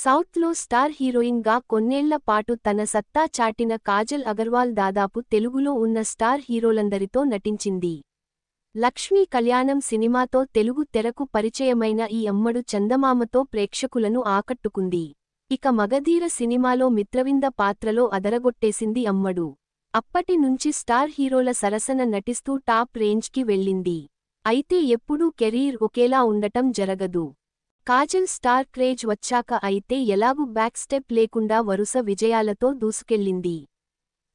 సౌత్లో స్టార్ హీరోయిన్గా కొన్నేళ్ల పాటు తన సత్తా చాటిన కాజల్ అగర్వాల్ దాదాపు తెలుగులో ఉన్న స్టార్ హీరోలందరితో నటించింది. లక్ష్మీ కళ్యాణం సినిమాతో తెలుగు తెరకు పరిచయమైన ఈ అమ్మడు చందమామతో ప్రేక్షకులను ఆకట్టుకుంది. ఇక మగధీర సినిమాలో మిత్రవింద పాత్రలో అదరగొట్టేసింది అమ్మడు. అప్పటి నుంచి స్టార్ హీరోల సరసన నటిస్తూ టాప్ రేంజ్కి వెళ్ళింది. అయితే ఎప్పుడూ కెరీర్ ఒకేలా ఉండటం జరగదు. కాజల్ స్టార్ క్రేజ్ వచ్చాక అయితే ఎలాగూ బ్యాక్ స్టెప్ లేకుండా వరుస విజయాలతో దూసుకెళ్లింది.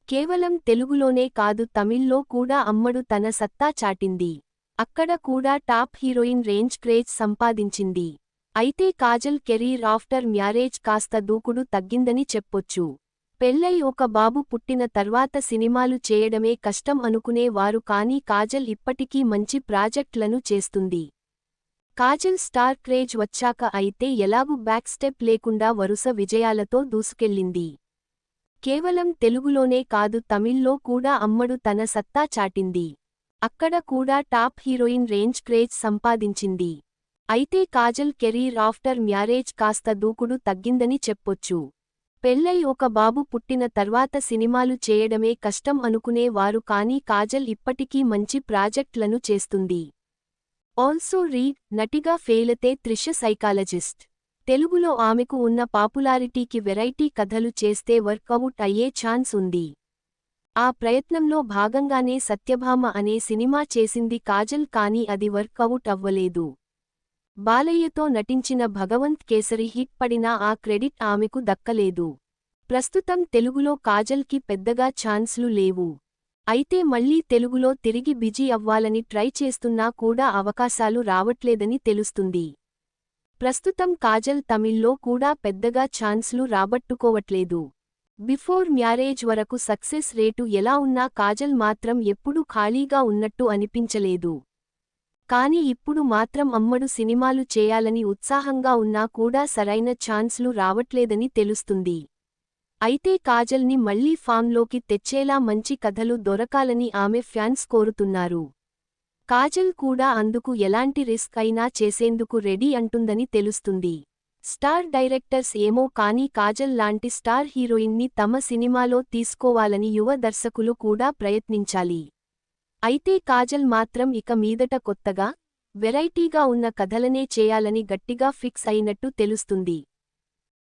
కేవలం తెలుగులోనే కాదు తమిళ్లో కూడా అమ్మడు తన సత్తా చాటింది. అక్కడ కూడా టాప్ హీరోయిన్ రేంజ్ క్రేజ్ సంపాదించింది. అయితే కాజల్ కెరీర్ ఆఫ్టర్ మ్యారేజ్ కాస్త దూకుడు తగ్గిందని చెప్పొచ్చు. పెళ్లై ఒక బాబు పుట్టిన తర్వాత సినిమాలు చేయడమే కష్టం అనుకునే వారు కానీ కాజల్ ఇప్పటికీ మంచి ప్రాజెక్ట్లను చేస్తుంది. కాజల్ స్టార్ క్రేజ్ వచ్చాక అయితే ఎలాగూ బ్యాక్ స్టెప్ లేకుండా వరుస విజయాలతో దూసుకెళ్లింది. కేవలం తెలుగులోనే కాదు తమిళ్లో కూడా అమ్మడు తన సత్తా చాటింది. అక్కడ కూడా టాప్ హీరోయిన్ రేంజ్ క్రేజ్ సంపాదించింది. అయితే కాజల్ కెరీర్ ఆఫ్టర్ మ్యారేజ్ కాస్త దూకుడు తగ్గిందని చెప్పొచ్చు. పెళ్లై ఒక బాబు పుట్టిన తర్వాత సినిమాలు చేయడమే కష్టం అనుకునే వారు కానీ కాజల్ ఇప్పటికీ మంచి ప్రాజెక్ట్లను చేస్తుంది. ఆల్సో రీడ్ నటిగా ఫెయిలతే త్రిష సైకాలజిస్ట్. తెలుగులో ఆమెకు ఉన్న పాపులారిటీకి వెరైటీ కథలు చేస్తే వర్కౌట్ అయ్యే ఛాన్స్ ఉంది. ఆ ప్రయత్నంలో భాగంగానే సత్యభామ అనే సినిమా చేసింది కాజల్ కానీ అది వర్కౌట్ అవ్వలేదు. బాలయ్యతో నటించిన భగవంత్ కేసరి హిట్ పడినా ఆ క్రెడిట్ ఆమెకు దక్కలేదు. ప్రస్తుతం తెలుగులో కాజల్కి పెద్దగా ఛాన్స్లు లేవు. అయితే మళ్లీ తెలుగులో తిరిగి బిజీ అవ్వాలని ట్రై చేస్తున్నా కూడా అవకాశాలు రావట్లేదని తెలుస్తుంది. ప్రస్తుతం కాజల్ తమిళ్లో కూడా పెద్దగా ఛాన్స్లు రాబట్టుకోవట్లేదు. బిఫోర్ మ్యారేజ్ వరకు సక్సెస్ రేటు ఎలా ఉన్నా కాజల్ మాత్రం ఎప్పుడూ ఖాళీగా ఉన్నట్టు అనిపించలేదు. కానీ ఇప్పుడు మాత్రం అమ్మడు సినిమాలు చేయాలని ఉత్సాహంగా ఉన్నా కూడా సరైన ఛాన్స్లు రావట్లేదని తెలుస్తుంది. అయితే కాజల్ని మళ్లీ ఫామ్లోకి తెచ్చేలా మంచి కథలు దొరకాలని ఆమె ఫ్యాన్స్ కోరుతున్నారు. కాజల్ కూడా అందుకు ఎలాంటి రిస్క్ అయినా చేసేందుకు రెడీ అంటుందని తెలుస్తుంది. స్టార్ డైరెక్టర్స్ ఏమో కానీ కాజల్ లాంటి స్టార్ హీరోయిన్ని తమ సినిమాలో తీసుకోవాలని యువ దర్శకులు కూడా ప్రయత్నించాలి. అయితే కాజల్ మాత్రం ఇక మీదట కొత్తగా, వెరైటీగా ఉన్న కథలనే చేయాలని గట్టిగా ఫిక్స్ అయినట్టు తెలుస్తుంది.